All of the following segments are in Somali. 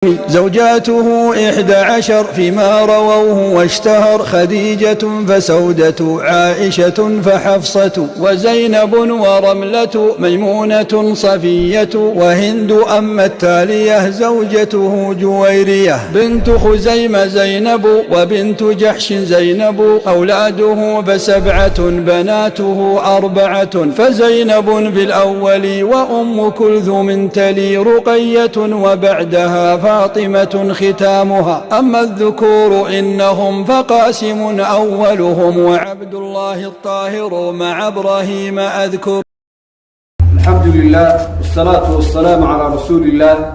زوجاته 11 فيما رووه واشتهر خديجة فسودة عائشة فحفصة وزينب ورملة ميمونة صفية وهند أما التالية زوجته جويرية بنت خزيمة زينب وبنت جحش زينب أولاده ف7 بناته 4 فزينب بالأول وأم كلثوم تلي رقية وبعدها فاطمة ختامها أما الذكور إنهم فقاسم أولهم وعبد الله الطاهر مع إبراهيم أذكر. الحمد لله والصلاة والسلام على رسول الله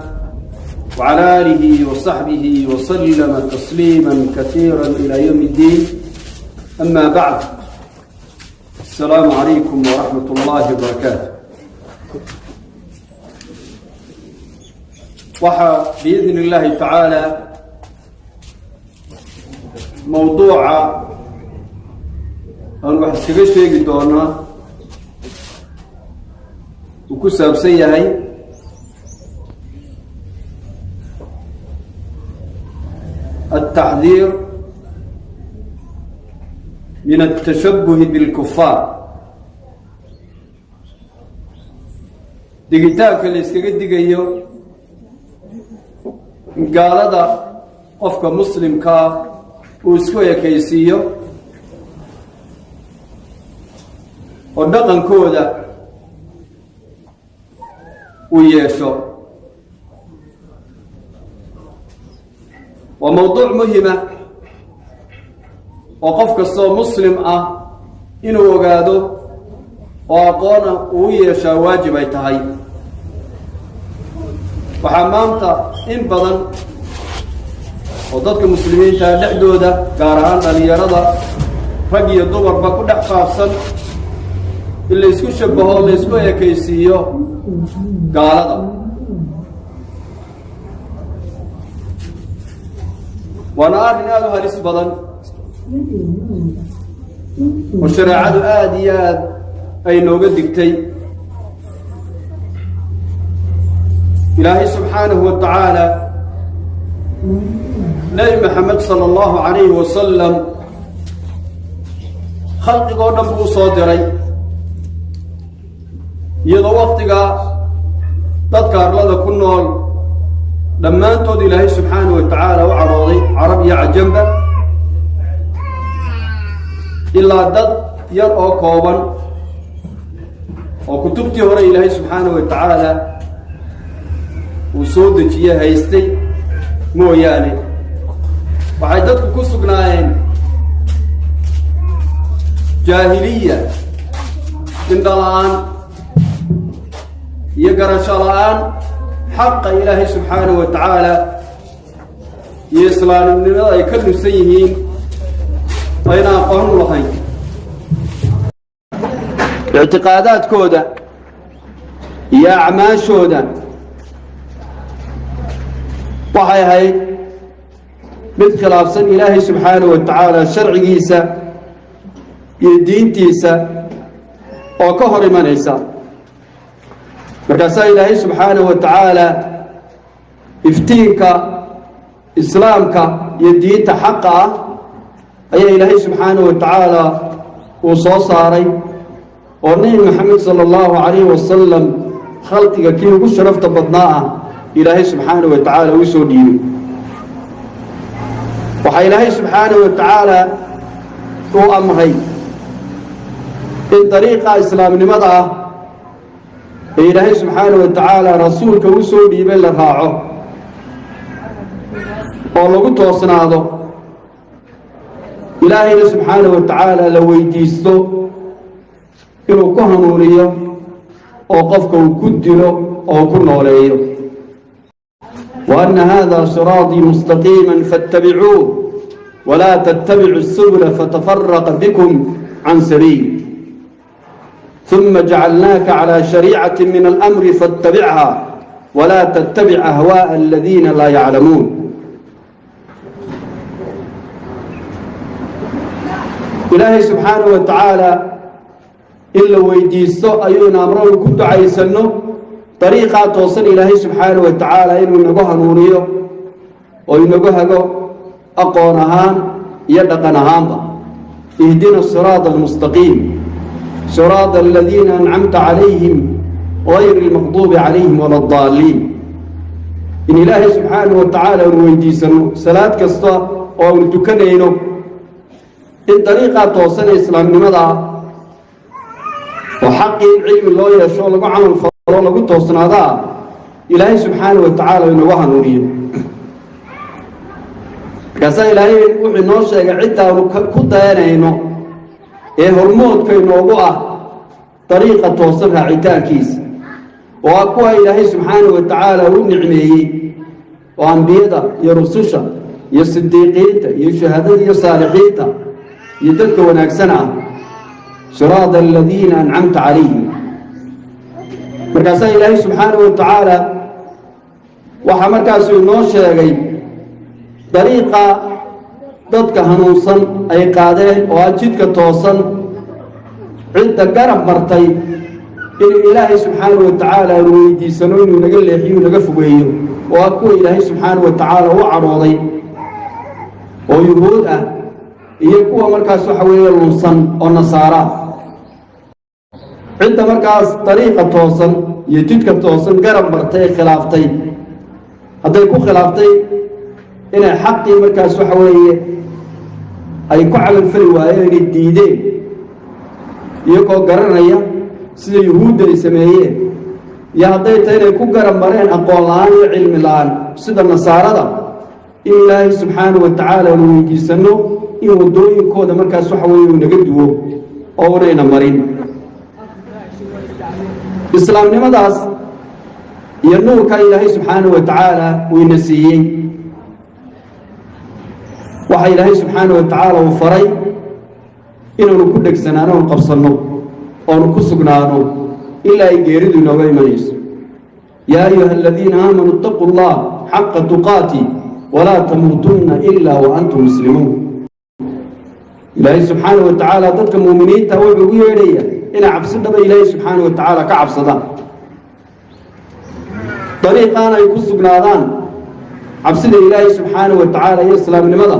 وعلى آله وصحبه وسلم تسليما كثيرا إلى يوم الدين. أما بعد، السلام عليكم ورحمة الله وبركاته. waxaa biidni illaahi tacaala mowduuca aan wax iskaga sheegi doonaa uu ku saabsan yahay التحذير من التشبه بالكفار. digitaanka la iskaga digayo gaalada qofka muslimkaa uu isku ekaysiiyo oo dhaqankooda uu yeesho. waa mowduuc muhima oo qof kastoo muslim ah inuu ogaado oo aqoona uu yeeshaa waajib ay tahay. waxaa maanta in badan oo dadka muslimiinta dhexdooda gaar ahaan dhalinyarada rag iyo dumarba ku dhex faafsan in la isku shabaho la isku ekaysiiyo gaalada. waana arrin aada u halis badan oo shareecadu aada iyo aad ay nooga digtay. ilaahay subxaanahu wa tacaala nebi maxamed sala allahu calayhi wasalam khalqigoo dhan buu u soo diray, iyadoo waqtigaa dadka arlada ku nool dhammaantood ilaahay subxaanahu wa tacaala u cadhooday, carab iyo cajamba, ilaa dad yar oo kooban oo kutubtii hore ilaahay subxaanahu wa tacaala uu soo dejiye haystay mooyaane. waxay dadku ku sugnaayeen jaahiliya, indhala-aan iyo garasho la-aan xaqa ilaahay subxaanahu wa tacaala iyo islaamnimada ay ka nusan yihiin ayna aqoon u lahayn. ictiqaadaadkooda iyo acmaashooda waxay ahayd mid khilaafsan ilaahay subxaanahu wa tacaala sharcigiisa iyo diintiisa oo ka hor imanaysa. markaasaa ilaahay subxaanahu wa tacaala iftiinka islaamka iyo diinta xaqa ah ayaa ilaahay subxaanahu wa tacaala uu soo saaray oo nebi maxamed sala allahu calayhi wasalam khalqiga kii ugu sharafta badnaa ah ilaahay subxaanahu wa tacaala uu soo dhiibay. waxaa ilaahay subxaanahu wa tacaala uu amray in dariiqa islaamnimada ah ee ilaahay subxaanahu wa tacaala rasuulka u soo dhiibay la raaco oo lagu toosnaado, ilaahayna subxaanahu wa tacaala la weydiisto inuu ku hanuuniyo oo qofka uu ku dilo oo ku nooleeyo. وأن هذا صراطي مستقيما فاتبعوه ولا تتبعوا السبل فتفرق بكم عن سبيل ثم جعلناك على شريعة من الأمر فاتبعها ولا تتبع أهواء الذين لا يعلمون. إلهي سبحانه وتعالى إلا ويديسو أيونا أمره كنت عيسنه طريقة توصل إلهي سبحانه وتعالى إنه نقوها نوريه وينقهقوا أقونهان يدقنهان اهدنا الصراط المستقيم صراط الذين أنعمت عليهم غير المغضوب عليهم ولا الضالين إن الله سبحانه وتعالى ويديسنو صلاة كستا أو نتكنينو إن طريقة توصل إسلام لماذا وحق العلم الله يشاء الله عمل فضل الله توصل هذا إلهي سبحانه وتعالى ونوها نوريه كذا إلهي وحي نوشا عدة كدانينو هرمود كي نوضوها طريقة توصلها عتاكيس وأقوى إلهي سبحانه وتعالى والنعمه وأنبياء يرسوشا يصديقين يشهدون يصالحين يدك ونكسنا صراط الذين أنعمت عليهم مركز إلهي سبحانه وتعالى وحمركز نوشا طريقة ضدك هنوصا أي قادين وأجدك توصا عند قرب مرتين إن إلهي سبحانه وتعالى ويدي سنون ونقل يحيي ونقفوه وأكو إلهي سبحانه وتعالى وعروضي ويهود يكو مركز حوالي الوصن والنصارى عند مركز طريقة توصل يجدك توصل قرب مرتين خلافتين هذا يكون خلافتين إن حقي مركز حوالي أي كعل الفلوى الديدين يكو قرنيا سيد يهود السمايين يا هديت إلى كوكر مرين أقوال علم الآن سيد النصارى إلا سبحانه وتعالى ويجي سنو يودوي كود مركز صحوي ونجدوه أورينا مرين إسلام نمداس ينور كإلهي سبحانه وتعالى وينسيه وحي إلهي سبحانه وتعالى وفري إنه نكدك سنانا ونقبصنه ونكسقناه إلا يجيردوا نوغي منيس يا أيها الذين آمنوا اتقوا الله حق تقاتي ولا تموتن إلا وأنتم مسلمون إلهي سبحانه وتعالى ضدك مؤمنين توابقوا إليه إلى عبصنا بإلهي سبحانه وتعالى كعبصنا طريقانا يكسقناذان عبصنا إلهي سبحانه وتعالى يسلم لماذا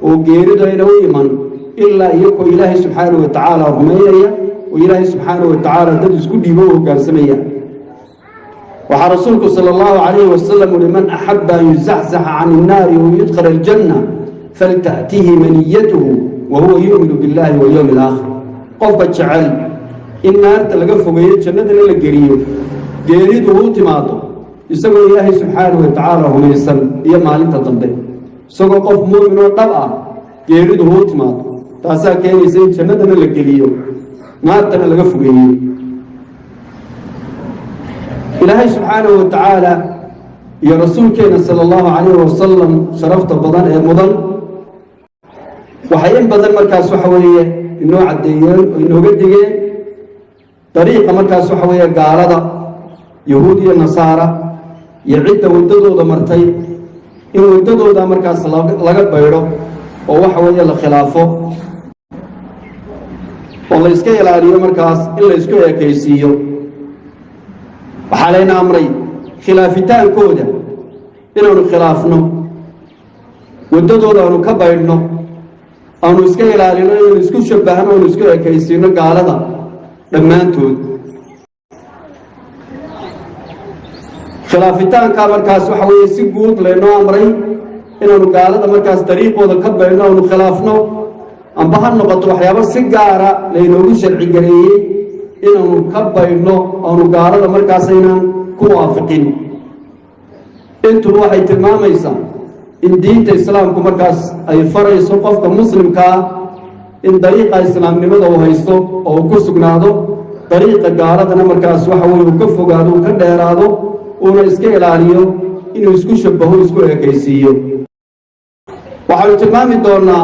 وجيردوا إنه إلا يكو إلهي سبحانه وتعالى رمية وإلهي سبحانه وتعالى تدس كل يبوه كارسمية وحرسولك صلى الله عليه وسلم لمن أحب أن يزحزح عن النار ويدخل الجنة فلتأتيه منيته وهو يؤمن بالله واليوم الآخر قفت شعال النار تلقفه بيت جنة للقريب قريده تماطه يسوي إلهي سبحانه وتعالى هم يسلم هي مالي تطبق سوى قف مؤمن وطبعا قريده تماطه تاسا كان يسير جنة للقريب ما تنا لقفه إلهي سبحانه وتعالى يا رسول كينا صلى الله عليه وسلم شرفت بضان مضن وحيين بدل مركز حواليه إنه عديين وإنه قديه طريقة مركز حواليه قارضة يهودي النصارى يعد وددو دمرتين إن وددو دا مركز لقب بيرو وحواليه لخلافه والله يسكي العالية مركز إلا يسكي كيسيو وحالينا أمرين خلافتان كودا إنه خلافنا وددو دا نكبرنا أو نسكي العالية إنه نسكي شبهنا ونسكي كيسيو قالدا لما أنتود خلافتان كمركز وحوي سيقود لأنه أمرين إنه قالدا مركز طريقه دا كبرنا ونخلافنا أم بحر نقطة وحيابا سيقارة لأنه شرعي قرية إنه نكبرنا أو نقارة مركزينا كوافقين انتو الواحد تماما يسا إن دينة الإسلام كمركز أي فرع يسوقف كمسلم كا إن طريقة الإسلام لماذا هو يسوق أو كسقنادو طريقة قارة مركز وحوي وكفو قادو كديرادو ونا إسكي العاليو إنه يسكو شبهو يسكو كيسيو وحاول تمامي دورنا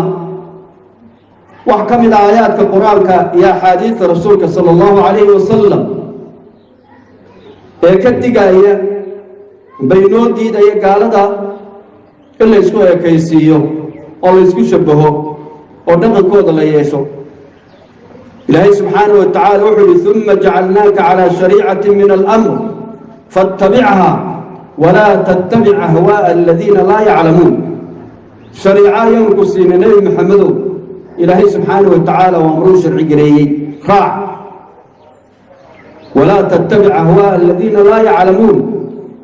وحكم الآيات كقرآن يا حديث رسولك صلى الله عليه وسلم كدقايا بينون ديد أي قالدا إلا يسكو كيسيو أو يسكو شبهو أو دقن كود الله يشو إلهي سبحانه وتعالى وحده ثم جعلناك على شريعة من الأمر فاتبعها ولا تتبع أهواء الذين لا يعلمون شريعة ينقصين النبي محمد إلهي سبحانه وتعالى وأمره شرعي قريي راع ولا تتبع أهواء الذين لا يعلمون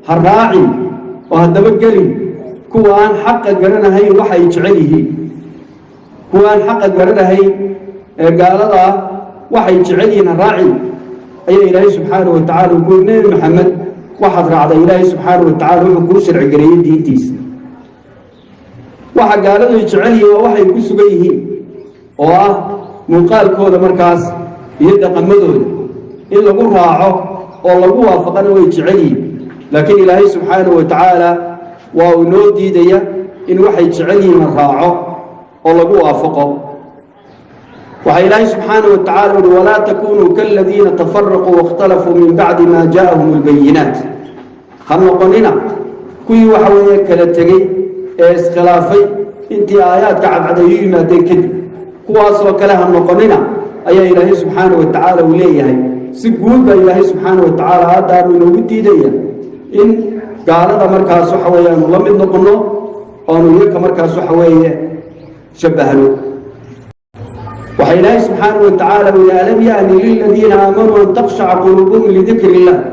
هالراعي وهالدبقلي كوان حق قرنا هي وحي يجعله كوان حق قرنا هي قال الله وحي يجعله الراعي أي إلهي سبحانه وتعالى يقول نبي محمد واحد رعد إلهي سبحانه وتعالى ويقول شرعي قريي دينتيس waxa gaaladu jecelihiin waa waxay ku sugan yihiin oo ah muuqaalkooda markaas iyo dhaqamadooda in lagu raaco oo lagu waafaqana way jecelihiin laakiin ilaahay subxaanahu wa tacaala waa uu noo diidaya in waxay jecelihiin la raaco oo lagu waafaqo waxa ilaahay subxaanahu wa tacaala yidhi walaa takunuu kaladiina tafaraquu waاkhtalafuu min bacdi maa jaa'ahum albayinaat ha noqonina kuwii waxa weeye kala tegey اسخلافي انتي آيات كعبديين ما دكد كواسو كلها نقننا أي إلهي سبحانه وتعالى وليه سجود بإلهي سبحانه وتعالى هذا من ودي ديا إن قال هذا مركز حويا ملمد نقنه أو نيك مركز حويا شبهه وحي إلهي سبحانه وتعالى ويعلم يعني للذين آمنوا أن تخشع قلوبهم لذكر الله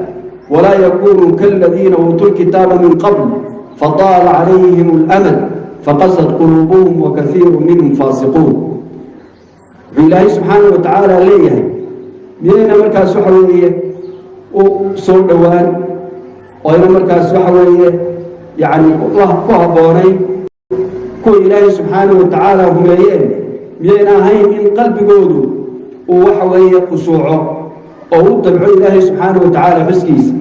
ولا يكونوا كالذين أوتوا الكتاب من قبل فطال عليهم الأمل فقست قلوبهم وكثير منهم فاسقون بالله سبحانه وتعالى ليه لأن مركز سحوية وصول دوان وإن مركز سحوية يعني الله فهبوني كل إله سبحانه وتعالى هم ليه لأن هاي من قلب قوله ووحوية قصوعه أو تبع الله سبحانه وتعالى فسكيس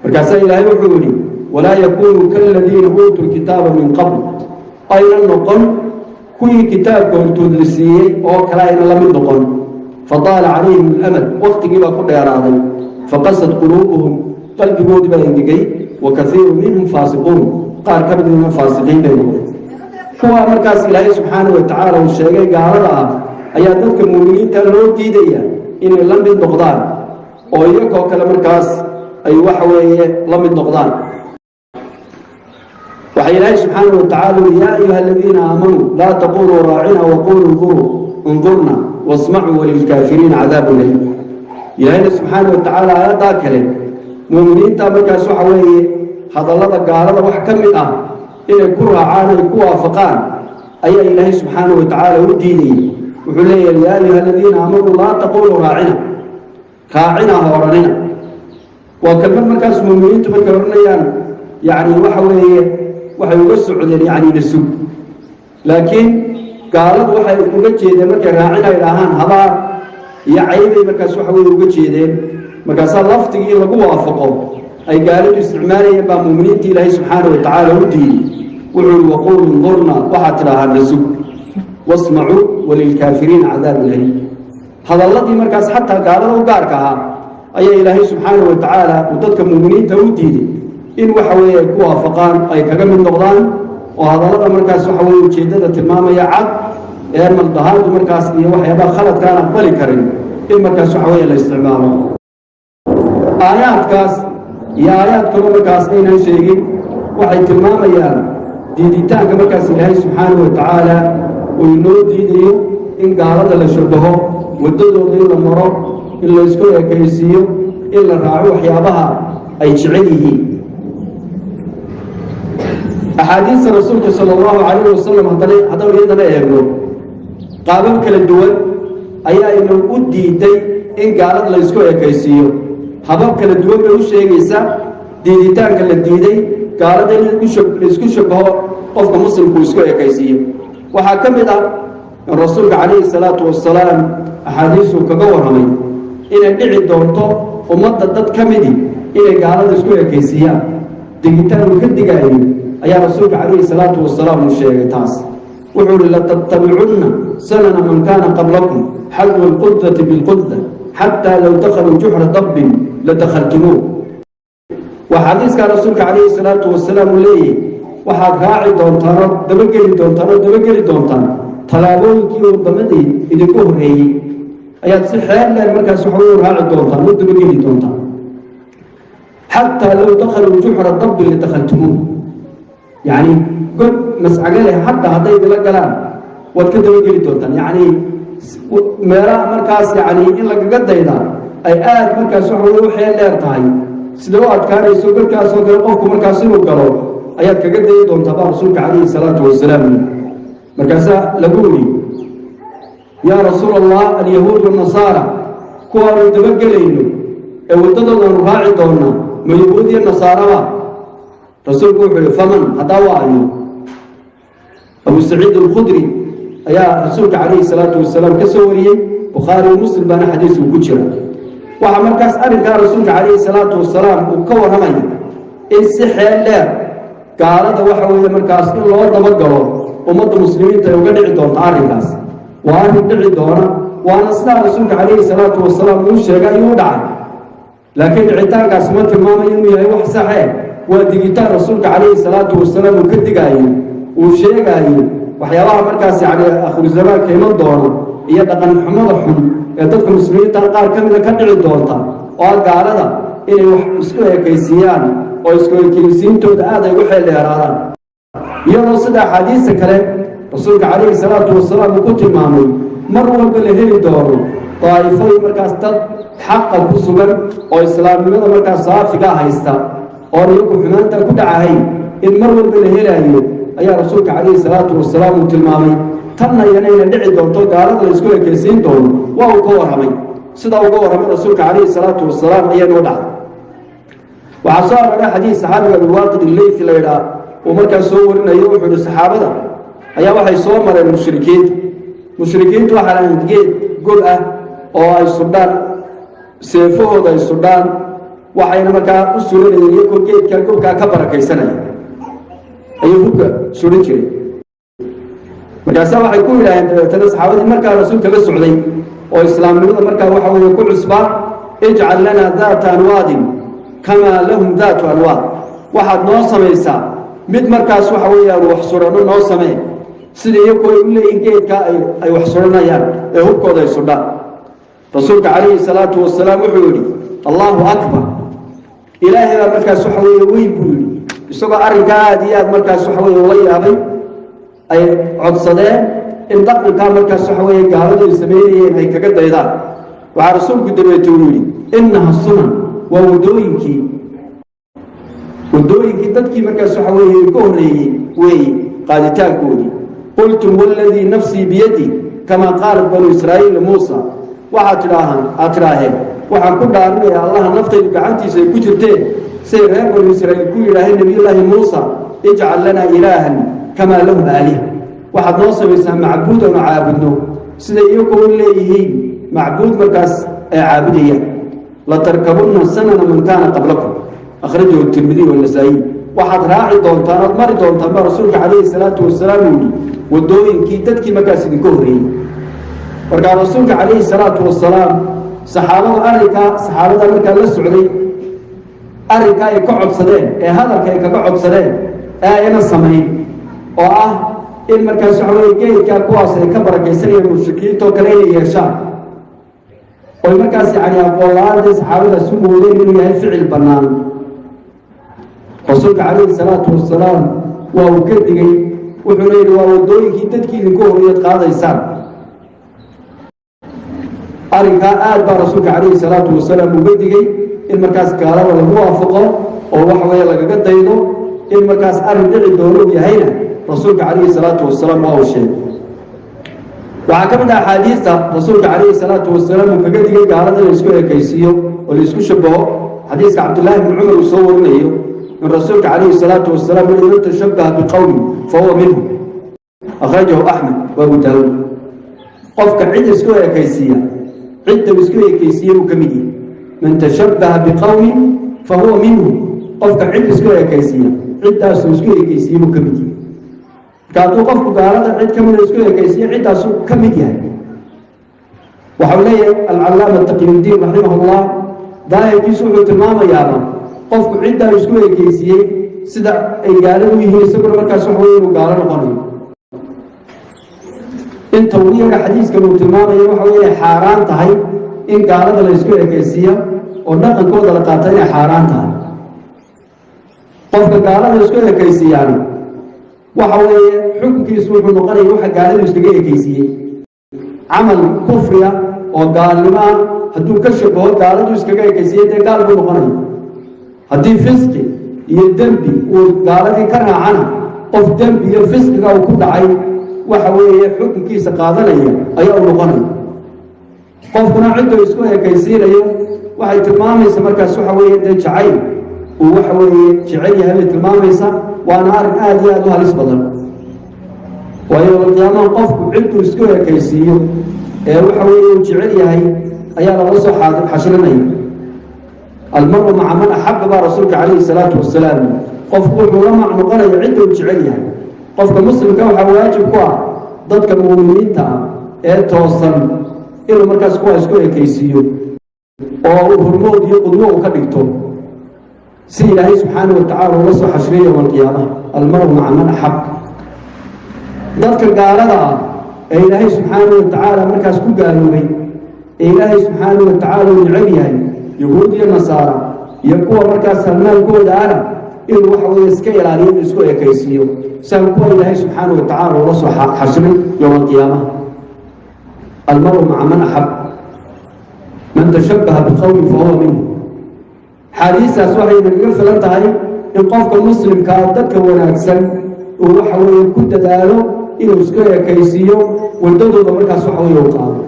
مركز إلهي وحولي ولا يكونوا كالذين أوتوا الكتاب من قبل أين النقل كل كتاب كنت تدرسيه أو كلاين لم النقل فطال عليهم الأمل وقت جبا كل يراضي فقست قلوبهم قلب جود بينجي وكثير منهم فاسقون قال كبد من فاسقين بينهم هو مركز إلهي سبحانه وتعالى والشيء قال لها أياتك المؤمنين تلو تيديا إن لم النقدان أو يكو كلا مركز أي وحوية لم النقدان وحي الله سبحانه وتعالى يا أيها الذين آمنوا لا تقولوا راعنا وقولوا انظرنا واسمعوا وللكافرين عذاب أليم إلهي سبحانه وتعالى هذا كلام مؤمنين تابك سحوي هذا الله قال وحكم إن يكون راعانا يكون وافقان أي إلهي سبحانه وتعالى وديني وحلي يا أيها الذين آمنوا لا تقولوا راعنا ورننا وكلمة مركز مؤمنين تبكرنا يعني وحوي waxay uga socdeen yani nasub laakiin gaaladu waxay uga jeedeen markay raacinay lahaan habaar iyo caybay markaas waxa way uga jeedeen markaas laftigii lagu waafaqo ay gaaladu isticmaalayeen baa muuminiinta Ilaahay subhanahu wa ta'ala u diiday wuxuu waqool nurna waxa tiraha nasub wasma'u walil kaafiriin adab alayhi hadalladii markaas xataa gaalada u gaarka ah ayaa Ilaahay subhanahu wa ta'ala u dadka muuminiinta u diiday إن وحوي كوا فقان أي كجم النقدان وهذا الله مركز وحوي وجدة المام يعد من الظهر مركز وحيا خلط كان أقبل كريم إن مركز وحوي الاستعمال آيات كاس يا آيات كل مركز أين شيء وحي المام يا دي تاج مركز الله سبحانه وتعالى وينود دي إن قال هذا لشربه ودده ذي المرض إلا يسكن كيسيو إلا راعوا حيابها أي شعره أحاديث رسولك صلى الله عليه وسلم هذا يدنا يقول قابل كل الدول أي إنه أدي دي إن قالت لا يسكوا كيسيو حباب كل الدول بيوش يجيسا دي تان كل الدي قالت إن يسكوا شبه قف مسلم كيسكوا كيسيو وحكم إذا الرسول عليه الصلاة والسلام أحاديثه كجور همين إن النعي دورته ومدة كمدي إن قالت يسكوا كيسيا ديجيتال وكدجاي أيها رسولك عليه الصلاة والسلام الشيء تاس وحول لا تتبعون سنن من كان قبلكم حذو القدة بالقدة حتى لو دخلوا جحر ضب لدخلتموه وحديث كان رسولك عليه الصلاة والسلام ليه وحد راعي دونتان دبقلي دونتان طلابون كيلو ضمدي إذا كهري أيها الصحيح لا المركز حول راعي دونتان ودبقلي دونتان حتى لو دخلوا جحر الضب اللي دخلتموه يعني قل مسعقله حتى هذا يدل كلام وكذا يجري توتن يعني meelaha markaas yani in laga gadayda ay aad markaas wax weeye waxay leer tahay sida oo adkaanayso markaas oo kale qofku markaas inuu galo ayaad kaga day doontaa rasuulka kaleey salaatu wasalaam markaas lagu yiri ya rasuulallah al-yahuud wa nasara kuwa dabagalayno ee wadadooda raaci doona ma yahuud iyo nasara rasuulku wuxuu faman hada waayo Abu Sa'id al-Khudri ayaa rasuulka kaleey salaatu wasalaam ka soo wariyay Bukhari Muslim bana xadiis uu ku jira waxa markaas arinka rasuulka kaleey salaatu wasalaam uu ka waramay in si xeel dheer gaalada waxa weeye markaas in loo daba galo ummadda muslimiinta uga dhici doonto arinkaas waa dhici doona waana sida rasuulka kaleey salaatu wasalaam uu sheegay inuu dhacay laakiin dhicitaankaas ma tilmaamayo inuu yahay wax sax ah waa digitaan rasuulka kaleey salaatu wasalaam uu ka digayo uu sheegayo waxyaabaha markaas yani akhir zamaanka iman doona iyo dhaqan xumada xun ee dadka muslimiinta qaar ka mid ah ka dhici doonta oo gaalada inay wax isku ekeysiyaan oo isku ekeysintooda aad ay u xeeleeraadaan iyadoo sida xadiis kale rasuulka kaleey salaatu wasalaam ku tilmaamay mar walba la heli doono taayifay markaas dad xaq ku sugan oo islaamnimada markaas saafiga haysta oo iyagu xumaanta ku dhacahay in mar walba la helayo ayaa rasuulka kaleey salaatu wasalaam tilmaamay tanna inay dhici doonto gaalada la isku ekeysiin doono waa uu ka waramay sida uu ka waramay rasuulka kaleey salaatu wasalaam ayaa noo dhacay waxa soo aroray xadiis saxaabiga Abu Waqid al-Laythi leeyahay oo markaas soo warinayo wuxuu saxaabada ayaa waxay soo mareen mushrikiintu waxa la geed god ah oo ay sudaan seefooda ay sudaan waxayna markaa u suranayeen iyagoo geedka godka ka barakaysanaya ayuu hubka suran jiray markaas waxay ku yiraahdeen dadka saxaabada markaa rasuulka la socday oo islaamnimada markaa waxa weeye ku cusbaa ij'al lana dhaata anwaadin kama lahum dhaatu anwaad waxaad noo samaysaa mid markaas waxa weeye wax surano noo samee sida iyagoo u leeyihiin geedka ay wax suranayaan ee hubkooda ay sudaan rasuulka kaleey salaatu wasalaam wuxuu yiri Allahu akbar ilaahay baa markaas waxa weeye weyn buu yiri isagoo arrinka aad iyo aad markaas waxa weeye la yaabay ay codsadeen in dhaqanka markaas waxa weeye gaaladu ay sameeyeen ay kaga daydaan waxa rasuulku dabeetay uu yiri innaha sunan wa wadooyinkii dadkii markaas waxa weeye ka horeeyay way qaaditaankoodii qultum walladhi nafsi biyadi kama qaala banu israa'iil muusa waxa tiraahdeen waxaan ku dhaaranayaa allah naftayda gacantiisa ay ku jirteen say reer banu israa'iil ku yiraahdeen nabiyullaahi muusa ij'al lana ilaahan kama lahu aalih waxaad noo samaysaa macbuud oo caabudno sida iyagoo leeyihiin macbuud markaas ay caabudayaan la tarkabunna sanana man kaana qablakum akhrajahu at-Tirmidhi wa an-Nasa'i waxaad raaci doontaan oo mari doontaan rasuulka kaleey salaatu wasalaam wadooyinkii dadkii markaas idinka horeeyay markaa rasuulka kaleey salaatu wasalaam saxaabada markaa la socday arrinka ay ka codsadeen ee hadalka ay kaga codsadeen ee ayna sameyn oo ah in markaas waxa weeye geedka kuwaas ay ka barakaysanayeen mushrikiinta oo kale inay yeeshaan oo markaas yani aqoonlaanta saxaabada su moodeen inuu yahay ficil bannaan rasuulka kaleey salaatu wasalaam waa uu ka digay wuxuu leeyahay waa wadooyinkii dadkii idinku horeeyay qaadaysaan arrinka aad baa rasuulka kaleey salaatu wasalaam uga digay in markaas gaalada lagu waafaqo oo waxa weeye lagaga daydo in markaas arrin dhici doono yahayna rasuulka kaleey salaatu wasalaam waa uu sheegay waxa ka mid ah xadiista rasuulka kaleey salaatu wasalaam uu kaga digay gaalada la isku ekaysiyo oo la isku shabaho xadiiska Abdullah ibn Umar uu soo warinayo in rasuulka kaleey salaatu wasalaam uu tashabbaha biqawmi fahuwa minhum akhrajahu Ahmad wa Abu Dawud qofka cid isku ekaysiya عدة مسكوية كيسير وكمية من تشبه بقوم فهو منهم قفك عدة مسكوية كيسية عدة مسكوية كيسير وكمية كاتو قفك قارة عدة كمية مسكوية كيسية عدة كمية وحولي العلامة التقي الدين رحمه الله داية يسوع تماما يابا قفك عدة مسكوية كيسية سدع إيجاله ويهي سكر مركز سحوي وقارة قريب انت وليك حديث كانوا تماما يوحوا حاران تهي ان قالت لا اسكو اكيسيه ودقن كودا لا قاتاي حاران تهي qofka gaalada isku ekaysiiyaan waxa weeye xukunkiisu wuxuu noqonayaa waxa gaaladu iskaga ekaysiiyey camal kufriya oo gaalnimo ah hadduu ka shabaho gaaladu iskaga ekaysiiyey dee gaal buu noqonaya haddii fisqi iyo dembi uu gaaladii ka raacana qof dembi iyo fisqiga uu ku dhacay waxa weeye xukunkiisa qaadanaya ayaa u noqonaya qofkuna ciduu isku ekaysiinayo waxay tilmaamaysa markaas waxa weeye dee jacayl uu waxa weeye jecel yahay bay tilmaamaysa waana arrin aad iyo aad u halis badan waayo qiyaamaha qofku ciduu isku ekaysiiyo ee waxa weeye uu jecel yahay ayaa lala soo xashrinaya almaru maca man axaba baa rasuulka calayhi salaatu wasalaam qofku wuxuu la mac noqonaya cidda uu jecel yahay qofka muslimka waxaa waajib ku ah dadka mu'miniinta ah ee toosan inuu markaas kuwa isku ekaysiiyo oo uu hormood iyo qudwo uu ka dhigto si ilaahay subxaana wa tacala ula soo xashriya yowma alqiyaamaha almaru maca man axab dadka gaalada ah ee ilaahay subxaana wa tacaala markaas ku gaaloobay ee ilaahay subxaana wa tacaala uu necab yahay yahuud iyo nasaara iyo kuwa markaas halmaankooda ana inuu waxa weeye iska ilaaliyo inuu isku ekaysiiyo saan kuwa ilaahay subxaana wa tacala ula soo xashrin yowma alqiyaamaha almaru maca man axab man tashabbaha biqowmin fahuwa minhu xaadiistaas waxay nagaga filan tahay in qofka muslimkaa dadka wanaagsan uu waxa weeye ku dadaalo inuu isku ekaysiiyo waddadooda markaas waxa weeye u qaado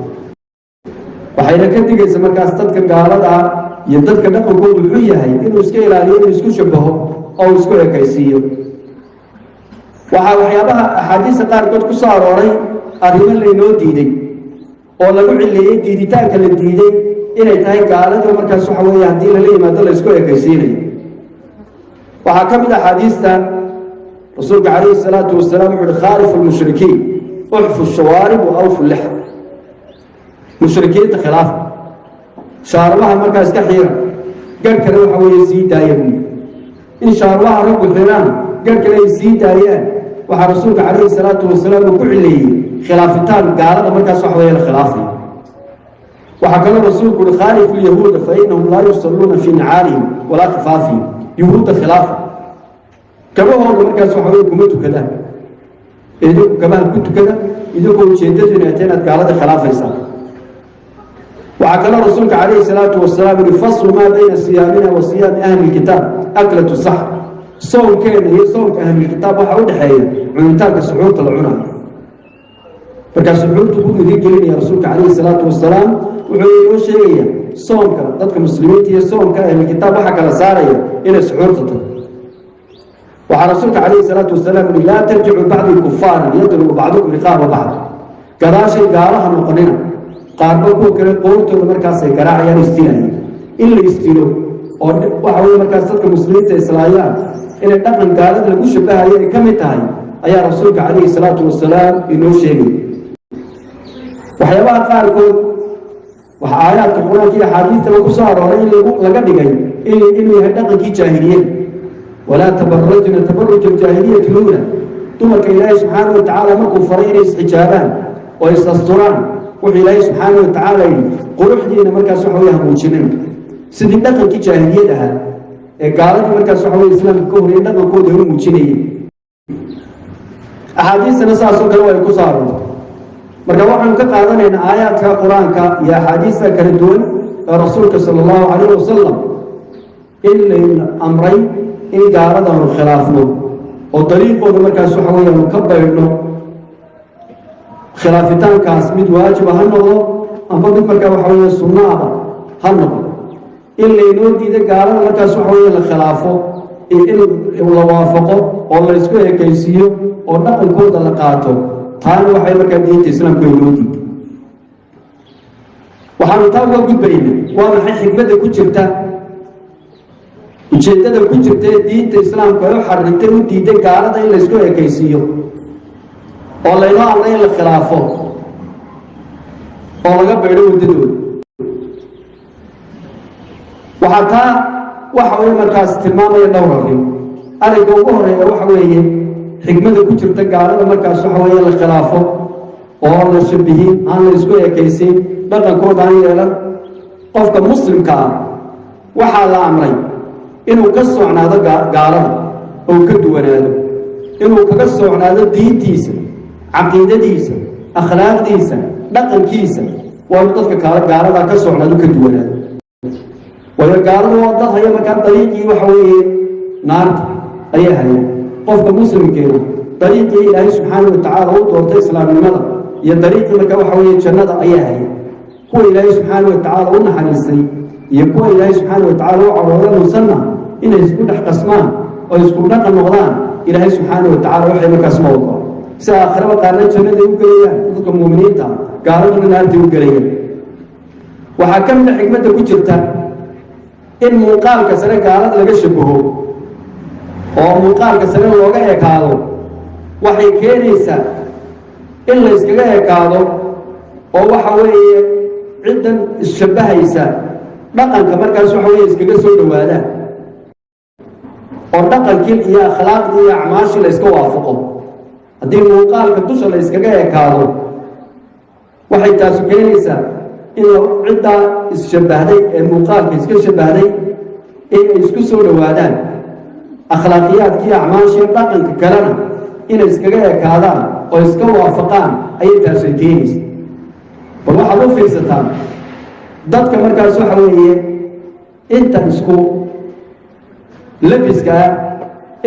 waxayna ka digaysa markaas dadka gaalada iyo dadka dhaqankoodu wuxuu yahay inuu iska ilaaliyo inuu isku shabaho oo uu isku ekaysiiyo waxaa waxyaabaha axaadiista qaarkood ku soo arooray arrimo laynoo diiday oo lagu cileeyey diiditaanka la diiday inay tahay gaalada markaas waxa weeye haddii lala yimaado la isku ekaysiinayo waxaa ka mid axaadiista rasuulka calayhi salaatu wasalaam wuxu uhi khaalifu lmushrikiin uxfu shawaarib wa awfu lixa mushrikiinta khilaafa shaarbaha markaas ka xiira garhkana waxa weeye sii daaya buyi in shaarbaha raggu xiraan garhkana ay sii daayaan waxaa rasuulka calayhi salaatu wasalaam uu ku cileeyey khilaafitaan gaalada markaas waxa weeye la khilaafay waxaa kaloo rasuulku uhi khaalifu lyahuuda fa inahum laa yusalluuna fii nacaalihim walaa khifaafihim yuhuudda khilaafa kabahooda markaas waxa weye kuma tukadaan idinku kabaha ku tukada idinkoo ujeedadu inay tahay inaad gaalada khilaafaysaa waxaa kaloo rasuulka calayhi salaatu wasalaam yihi faslu maa bayna siyaamina wa siyaami ahli lkitaab aklatu sax soonkeena iyo soonka ahlilkitaab waxaa u dhexeeya cunitaanka suxuurta la cunayo markaa suxuurtu buu idiin gelinaya rasuulka calayhi salaatu wasalaam wuxuu inoo sheegaya soonka dadka muslimiinta iyo soonka ahlilkitaab waxaa kala saaraya inay suxuurta tahay waxaa rasuulka calayhi salaatu wasalaam yihi laa tarjicu bacdi kufaaran yadribu bacdukum riqaaba bacd gadaashay gaalaha noqonina qaarba kuwa kale qoortooda markaasay garaacayaan istilaya in la istilo oo waxa weye markaas dadka muslimiinta islaayaan inay dhaqan gaalada lagu shabahayo ay ka mid tahay ayaa rasuulka calayhi salaatu wasalaam inoo sheegay waxyaabaha qaarkood waxa aayaadka qur-aanka iyo axaadiistaba ku soo arooray in laga dhigay inuu yahay dhaqankii jaahiliyada walaa tabarajna tabaruja aljaahiliyati luula dumarka ilaahay subxaana wa tacaala markuu faray inay isxijaabaan oo isasturaan wuxuu ilaahay subxaana wa tacaala yidhi quruxdiina markaas waxa weye hamuujinin sidii dhaqankii jaahiliyad ahaa ee gaaladii markaas waxa weye islaamka ka horeyay dhaqankooda u muujinayay axaadiistana saasoo kale way ku soo aroortay marka waxaanu ka qaadanaynaa aayaadka qur-aanka iyo axaadiista kala duwan ee rasuulka sala allahu calayhi wasalam in layna amray in gaaladaanu khilaafno oo dariiqooda markaas waxa weeye aanu ka baydhno khilaafitaankaas mid waajiba ha noqdo ama mid markaa waxa weeye sunno aba ha noqdo in laynoo diido gaalada markaas waxa weeye la khilaafo in la waafaqo oo la isku ekaysiiyo oo dhaqankooda la qaato taana waxay markaa diinta islaamku aynoo diiday waxaanu taa uga gudbayna waa maxay xikmadda ku jirta ujeeddada ku jirta ee diinta islaamku ay u xarintay u diiday gaalada in la isku ekaysiiyo oo laynoo amray in la khilaafo oo laga baydho waddadooda waxaa taa waxa weye markaas tilmaamaya dhowr arrin arrinka ugu horeeya waxa weeye xikmada ku jirta gaalada markaas waxa weeye la khilaafo oo la shabihin aan la isku ekaysin dhaqankooda aan yeelan qofka muslimka ah waxaa la amray inuu ka socnaado gaalada أو كدوانادو إنه كقصوا على الدين تيسا عقيدة تيسا أخلاق تيسا نقل تيسا وأنتظر قارضا كسوا على كدوانادو ويقارضوا وضعها هي مكان طريقي وحوي نار أيها هي قفك مسلم كينو طريقي إلهي سبحانه وتعالى وطورت إسلام المدى يا طريقي مكان وحوي الجنة أيها هي هو إلهي سبحانه وتعالى ونحن السيء يكون إلهي سبحانه وتعالى وعرضنا وسلم إنه يسكون تحت قسمان ويسكون نقل نغضان إلهي سبحانه وتعالى وحي مكاسمه الله سآخر وقالنا الجنة يوكريا وذكم مؤمنين قالوا من النار يوكريا وحكمنا حكمة كجرتا إن مقال كسنة قالت لك الشبهه ومقال كسنة وقع يكادو وحي كينيسا إلا يسكي يكادو ووحوي عدا الشبهيسا dhaqan ka markaas waxa weeye iskaga soo dhawaada oo dhaqankii iyo akhlaaqdii iyo acmaashii la iska waafaqo haddii muuqaalka dusha la iskaga ekaado waxay taas keenaysaa in cidda is-shabahday ee muuqaalka iska shabahday ay isku soo dhawaadaan akhlaaqiyaadkii iyo acmaashii dhaqanka kalena inay iskaga ekaadaan oo iska waafaqaan ayay taas keenaysaa bal waxaad u fiirsataan dadka markaas waxa weeye inta isku labiska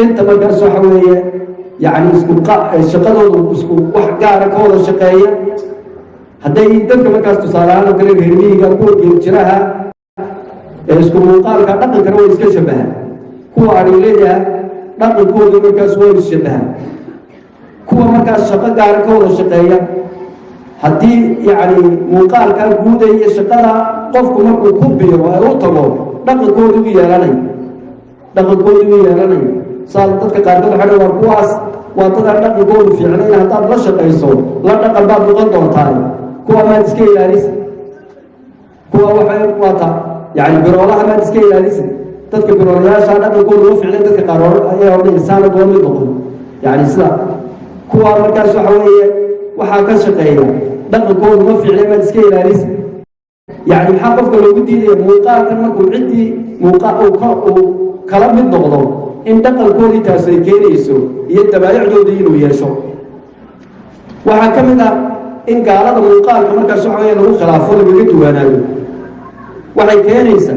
inta markaas waxa weeye yani isku shaqadoodu isku wax gaara ka wada shaqeeya hadday dadka markaas tusaalahaan oo kale reermiyiga kuwa geerjiraha ee isku muuqaalka dhaqankana way iska shabahaan kuwa arileeyaha dhaqankooda markaas way ishabahaan kuwa markaas shaqo gaara ka wada shaqeeya haddii yani muuqaalka guuda iyo shaqada qofku markuu ku biiro ay u tago dhaqankooda ugu yeelanaya saa dadka qaarkood waxay dhahaan kuwaas waa dadaan dhaqankoodu fiicnayn haddaad la shaqayso la dhaqan baad noqon doontaa kuwa maad iska ilaalisa kuwa waxay waata yani biroolaha maad iska ilaalisa dadka biroolayaasha dhaqankoodu u fiicnayn dadka qaar ayaa odhan insaana doon mid noqon yani sida kuwa markaas waxa weeye waxaa ka shaqeeya dhaqankoodu ma fiicnay maad iska ilaalisa يعني محقق لو بدي موقع كان مكون عندي موقع أو كلام من نقطة إن دقل كودي تاسيكين يسوع يتبع يعجودين ويشوا وحكمنا إن قال هذا موقع كمان كسوعي له خلافه بيجي وانا وحكينا يسوع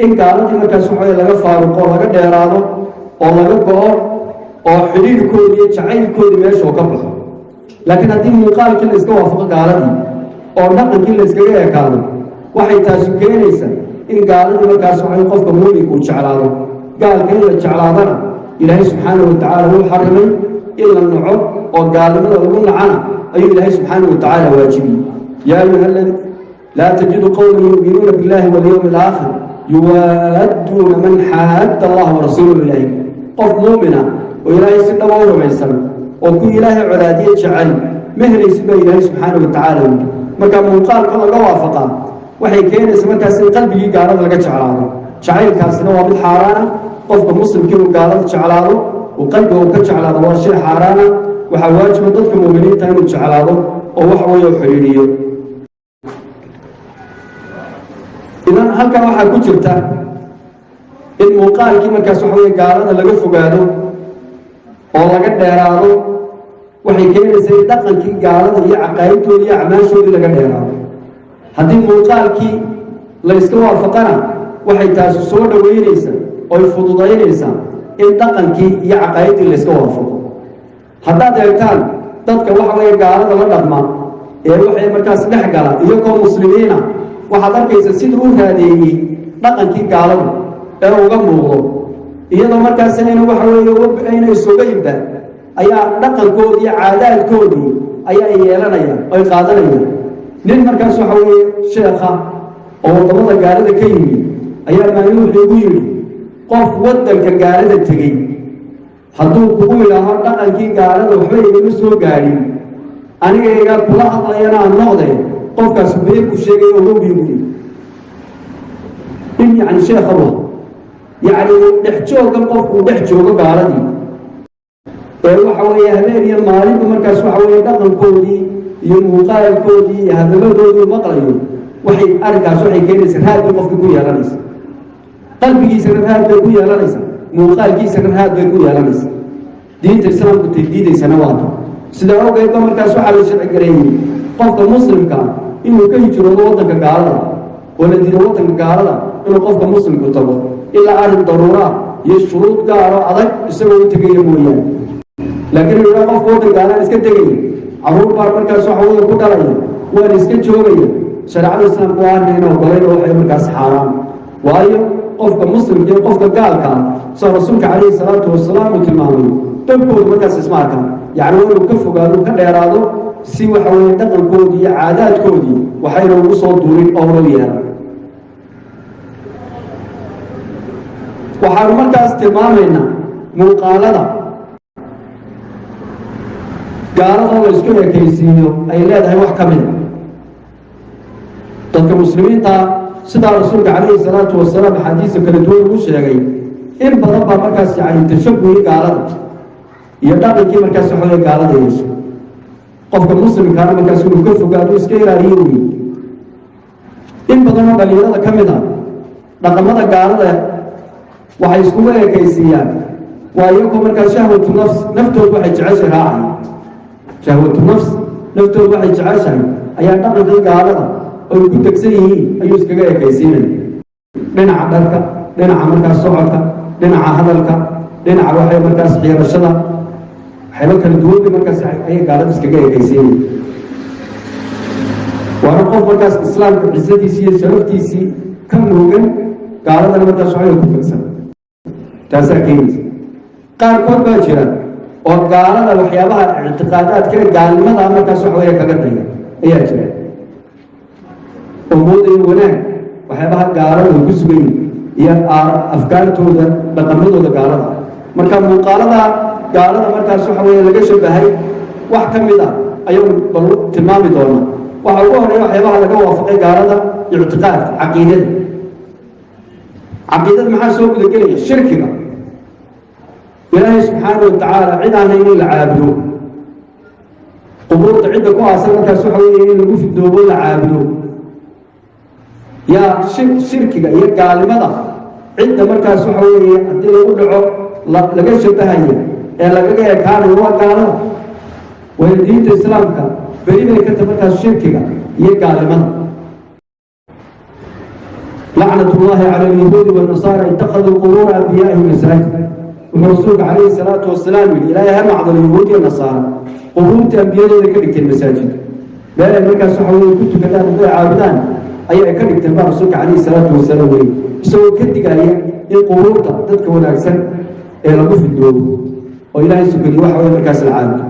إن قال هذا كسوعي له فاروق ولا ديرانه ولا جبار أو حرير كودي شعير كودي ما يشوا قبله لكن هذه موقع كل إسقاط فقط قال هذه أو نقل كل إسقاط كانوا waxay taasi keenaysaa in gaalada markaas waxay qofka muuminka u jeclaado gaalka in la jeclaadana ilaahay subxaanahu watacaala wuu xarimay in la naco oo gaalnimada lagu nacana ayuu ilaahay subxaanahu watacaala waajibiyey yaa ayuha alladii laa tajidu qawman yu'minuuna billahi walyawmi alaakhir yuwaadduuna man xaadda allaha warasuulahu ilayhi qof muumina oo ilaahay si dhaba u rumaysan oo ku ilaahay colaadiye jecel ma helaysid baa ilaahay subxaanahu watacaala weydi marka muuqaalka laga waafaqaa waxay keenaysaa markaas in qalbigii gaalada laga jeclaado jacaylkaasina waa mid xaaraana qofka muslimkii uu gaalada jeclaado uu qalbiga uu ka jeclaado waa shay xaaraana waxaa waajiba dadka muuminiinta inuu jeclaado oo wax weeye u xidhiidhiyo idan halkan waxaa ku jirta in muuqaalkii markaas waxa weeye gaalada laga fogaado oo laga dheeraado waxay keenaysaa in dhaqankii gaalada iyo caqaa'idtoodii iyo acmaashoodii laga dheeraado haddii muuqaalkii la iska waafaqana waxay taasi soo dhaweynaysaa oy fududaynaysaa in dhaqankii iyo caqaa'idii la iska waafaqo haddaad eegtaan dadka waxa weeye gaalada la dhaqma ee waxay markaas dhex gala iyagoo muslimiina waxaad arkaysa siduu u raadeeyey dhaqankii gaalada ee uga muuqdo iyadoo markaas ayna waxa weeye ayna isugaynba ayaa dhaqankoodii iyo caadaadkoodii ayaa yeelanayaan oy qaadanayaan nin markaas waxa weeye sheekha oo wadamada gaalada ka yimi ayaa maalin wuxuu igu yidhi qof waddanka gaalada tegey hadduu kugu yidhaaho dhaqankii gaalada waxba igama soo gaadhin aniga iga kula hadlayana aan noqday qofkaas been ku sheegay oo howbii buu yidhi in yani sheekha wa yani dhex jooga qofkuu dhex joogo gaaladii ee waxa weeye habeen iyo maalinba markaas waxa weeye dhaqankoodii iyo muuqaalkoodii iyo hadaladoodii maqlayo arrinkaas waxay keenaysaa raad bay qofka ku yeelanaysa qalbigiisana raad bay ku yeelanaysaa muuqaal kiisa raad bay ku yeelanaysa diinta islaamku taydiiday sanawaad sida awgeed markaas waxa la sharci gareeyay qofka muslimka inuu ka hijroodo wadanka gaalada wala diido wadanka gaalada inuu qofka muslimku tago ilaa arin daruura iyo shuruud gaar ah adag isagoo tagaya mooyaan laakiin uu qofka wadanka gaalada iska tagay caruur baa markaas waxa uu ku dhalay waa iska joogaya shariicada islaamku waa inuu ogolayn oo ay markaas xaraam waayo qofka muslimka iyo qofka gaalka soo rasuulka kaleey salaatu wasalaam tilmaamay dadkooda markaas ismaarka yaani inuu ka fogaado ka dheeraado si waxa weeye dhaqankoodii iyo caadaadkoodii waxayna ugu soo duurin oo loo yeeray waxaan markaas tilmaamaynaa muuqaalada gaalada la isku ekaysiiyo ay leedahay wax ka mid dadka muslimiinta sida rasuulka kaleey salaatu wasalaam xadiis kala duwan uu sheegay in badan baa markaas yaani tashabbuhi gaalada iyo dhaqankii markaas waxa ay gaalada yeesho qofka muslimka ah markaas uu ka fogaado iska ilaaliyo in badan oo dhalinyarada ka mid ah dhaqamada gaalada waxay isku ekaysiiyaan waayo ko markaas shahwatu nafs naftoodu waxay jeceshahay shahwatu nafs naftoodu waxay jeceshahay ayaa dhaqanka gaalada oo ku tagsan yihiin ayuu iskaga ekaysiinay dhinaca dharka dhinaca markaas socodka dhinaca hadalka dhinaca waxay markaas xiirashada waxay kala duwan markaas ay gaalada iskaga ekaysiinay waana qof markaas islaamka cisadiisa iyo sharaftiisii ka muugan gaalada markaas waxay ku fagsan taasaa keenaysa qaarkood baa jira oo gaalada waxyaabaha ictiqaadaadka gaalnimada markaas waxa weeye kaga dhiga ayaa jira oo mooday wanaag waxyaabaha gaalada ku sugan iyo afkaartooda dhaqamadooda gaalada marka muuqaalada gaalada markaas waxa weeye laga shabahay wax ka mid ah ayuu bal tilmaami doonaa waxa ugu horeeya waxyaabaha laga waafaqay gaalada ictiqaad caqiidada maxaa soo gudagelaya shirkiga ilaahay subxaanahu wa tacaala cid aan in la caabudo qubuurta cidda ku aasan markaas waxa weeye in lagu fidoobo la caabudo yaa shirkiga iyo gaalnimada cidda markaas waxa weeye haddii lagu dhaco laga shabahayo ee lagaga ekaanayo waa gaalada waa diinta islaamka beri bay ka tahay markaas shirkiga iyo gaalnimada لعنة الله على اليهود والنصارى اتخذوا قبور أنبيائهم مساجد ورسولك عليه الصلاة والسلام إلهي معظ اليهود والنصارى قبور أنبياء ذكرت المساجد لا المكان سحوه كنت كتاب عابدان أي أكرت ما رسولك عليه الصلاة والسلام سوى كدك عليه القبور تذكر ولا أكثر إلى في الدور وإلهي سبحانه وحوه مركز العالم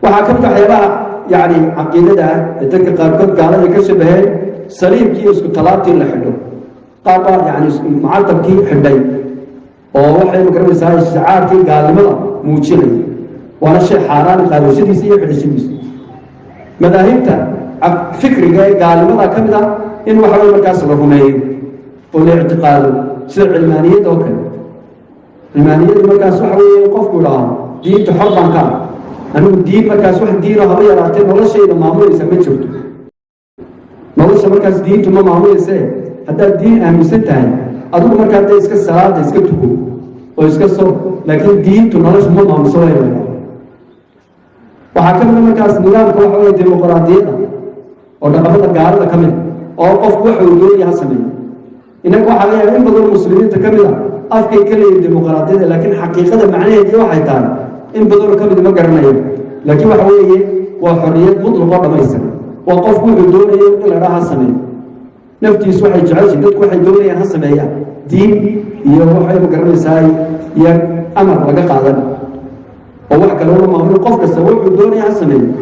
وحكمت حيبها يعني عقيدة تذكر قاركت قالت كشبه سليم كي اسكو طلابتي اللي حدو طابا يعني معلطب كي حدي ووحي مكرم ساي الشعار كي قال لماذا موجيني وانا الشيء حاران قالوا شدي سيئ حدي شدي مذاهبتا فكري قال لماذا كمدا إن وحوي مركز الرهمين والاعتقاد سر علمانية وكذا علمانية مركز وحوي يقفوا لها دين تحربا كان أنه الدين مركز واحد دين رهمية راتين ولا شيء لما عمري سميت شرطه nolosha markaas diintu ma maamulayse haddaad diin aaminsan tahay adigu markaa hadday iska salaada iska tuko oo iska soo laakiin diintu nolosha ma maamuso waxaa ka mid markaas nidaamka waxa weeye dimuqraadiyadda oo dhaqamada gaalada ka mid oo qofku waxa uu doonaya ha sameeyo inaga waxaa laga yaabaa in badan muslimiinta ka mid ah afkay ka leeyihin dimuqraadiyadda laakiin xaqiiqada macnaheedii waxay tahay in badan ka mid ma garanayo laakiin waxa weeye waa xorriyad mutlaqo dhamaystiran وقف كل دولة إلى راها سمين نفتي سوحي جعلش دتك وحي دولة ها سمية دين يوحي مقرن ساي يا أمر لقى قادنا ووحك لو ما هو قف كسوي دولة ها سمين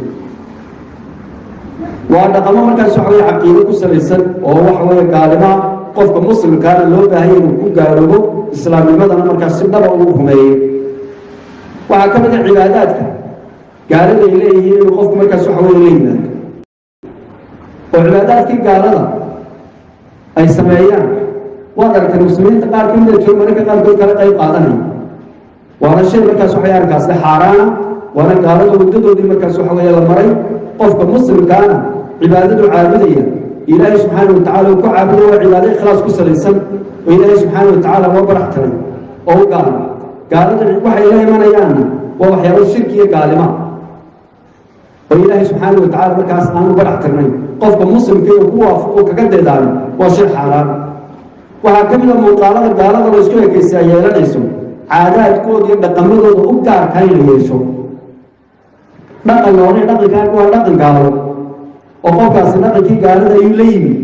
وهذا قام مركز سوحي عقيدة كسرسل وهو حوي كلمة قف كمسلم كان لو بهاي وكون قالوا إسلام ماذا مركز سنة وهم وهكذا العبادات قال لي إليه وقف مركز سوحي لينا وعبادات كي قالها أي سمايان وقالت المسلمين تقال كم ذا جمع لك قال كل كلا قيب قادني وانا الشيء مركز سحيان كاس حارانا وانا قالت وددو دي مركز سحيان للمري قفك مسلم كان عبادته عابدية إلهي سبحانه وتعالى وكو عابده وعباده خلاص كسر الإنسان وإلهي سبحانه وتعالى وبرحتري أو قال وحي إلهي من أيانا ووحي الشرك يقالما وإلهي سبحانه وتعالى مركز أنه برح ترمي قفك مسلم كي يقوى وكقد ذلك وشر حرام وهكذا مقالة قال الله يسوي كيسا يلانيسو عادات كود يبدأ قمدو وقار كاين يسو dhaqan loo dhaqanka waa dhaqan gaalo oo qofkaas dhaqankii gaalada ay leeyihiin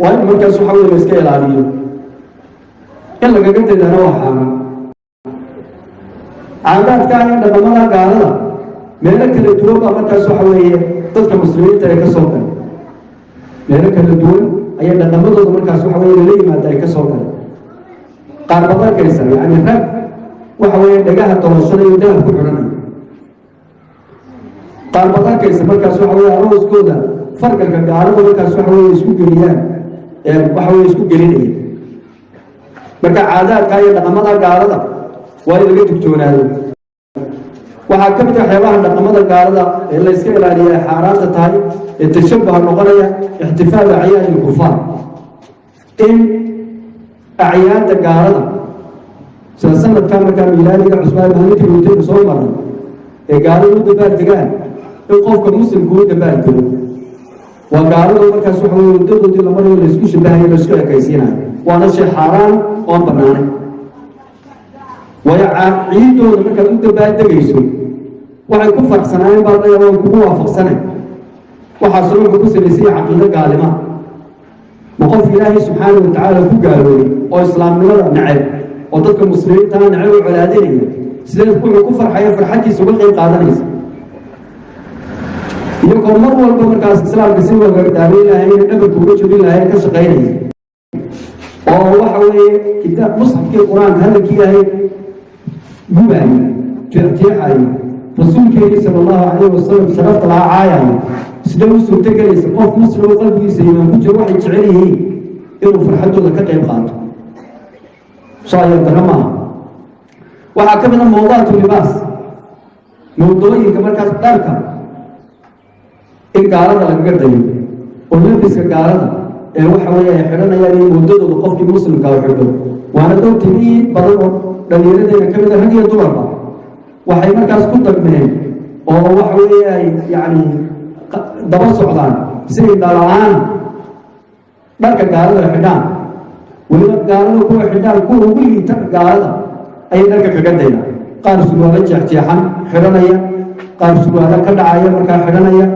waa in markaas waxa weeye iska ilaaliyo in laga gadana waxa caadaadka iyo dhaqamada gaalada meelo kala duwan baa markaas waxa weeye dadka muslimiinta ay ka soo galeen meelo kala duwan ayaa dhaqamadooda markaas waxa weeye la yimaada ay ka soo galeen qaar badan kaysan yani rag waxa weeye dhagaha doorashada iyo dahab ku xiranay qaar badan kaysa markaas waxa weeye arooskooda fargalka gaalada markaas waxa weeye isku geliyaan waxa weeye isku gelinayaan marka caadaadka iyo dhaqamada gaalada waa in laga digtoonaado waxaa ka mid ah waxyaabaha dhaqamada gaalada ee la iska ilaaliyo ay xaaraanta tahay ee tashabuha noqonaya ixtifaal acyaad ilkufaar in acyaadda gaalada sida sanadkan markaa miilaadiga cusbaan maalintii wintaynu soo maray ee gaalada u dabaal degaan in qofka muslimku u dabaal dego waa gaalada markaas waxa weeye wadadoodii lamarayo la isku shabahayo la isku ekaysiinayo waana shay xaaraan oon bannaanay ciidooda markaad u dabaal degayso waxay ku farxsanaayeen baa daya waan kugu waafaqsanay waxaasuna wuxuu ku salaysay caqiido gaalima ma qof ilaahay subxaana wa tacaala ku gaaloobay oo islaamnimada neceb oo dadka muslimiintaa neceb u colaadeynaya sideed wuxuu ku farxaya farxaddiisa uga qayb qaadanaysa iyagoo mar walba markaas islaamka si wagaagdaameyn lahay inay dhabarka uga jebin lahayn ka shaqaynaya oo waxa weeye kitaab musxafkii qur-aanka hadalkii ilaahay gubayo jeexjeexayo rasuulkeedii sala allahu calayhi wasalam sharafta lahaa caayayo sida u suurtogelaysa qof muslim oo qalbigiisa imaan ku jiro waxay jecel yihiin inuu farxaddooda ka qayb qaato soo ayar dara maaha waxaa ka mid a mawdaatu libaas mawdooyinka markaas dharka in gaalada lagaga dayo oo labiska gaalada ee waxa weeye ay xidhanayaan in muddadooda qofkii muslimka u xidho waana dowtii badan oo dhallinyaradeena ka mid a rag iyo dumarba waxay markaas ku dagmeen oo waxa weeye ay yacni daba socdaan si ay dhalaan dharka gaalada xidhaan weliba gaalada kuwa xidhaan kuwa ugu liita gaalada ayay dharka kaga dayaan qaar surwaalo jeexjeexan xidhanaya qaar surwaalo ka dhacaya markaa xidhanaya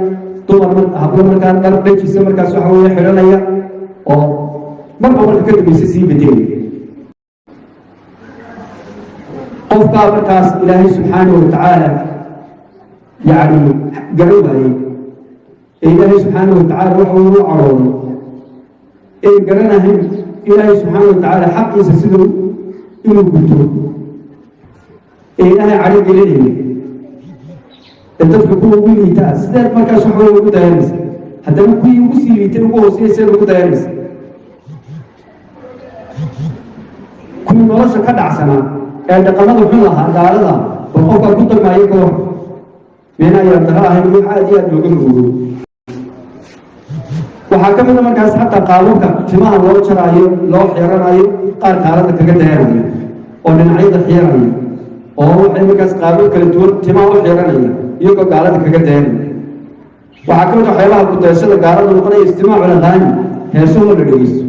dumar hablo markaa dhar dhajisa markaas waxa weeye xidhanaya oo marba marka ka dambaysa sii bedelaya qofkaa markaas ilaahay subxaana wa tacaala yacni garan waayey ee ilaahay subxaana wa tacaala waxa uu u carooday ee garanahayn ilaahay subxaana wa tacaala xaqiisa siduu inuu guto ee ilaahay cadho gelinaya ee dadka kuwa ugu liitaa sideed markaas waxa way ugu dayanaysa haddana kuwii ugu sii liitay ugu hooseeya seed ugu dayanaysa kuwii nolosha ka dhacsanaa ee dhaqamada xun lahaa gaalada bal qofkaa ku dagmaayo ka war meena ayaan dara ahayn wax aad iyo aad looga mugo waxaa ka mid a markaas xataa qaababka timaha loo jaraayo loo xiranayo qaar gaalada kaga dayanayo oo dhinacyada xiranayo oo waxay markaas qaabab kala duwan timaha u xiranaya iyagoo gaalada kaga dayanaya waxaa ka mid a waxyaabaha kudaashada gaalada noqonaya istimaacu laqaani heesahoo la dhegeysto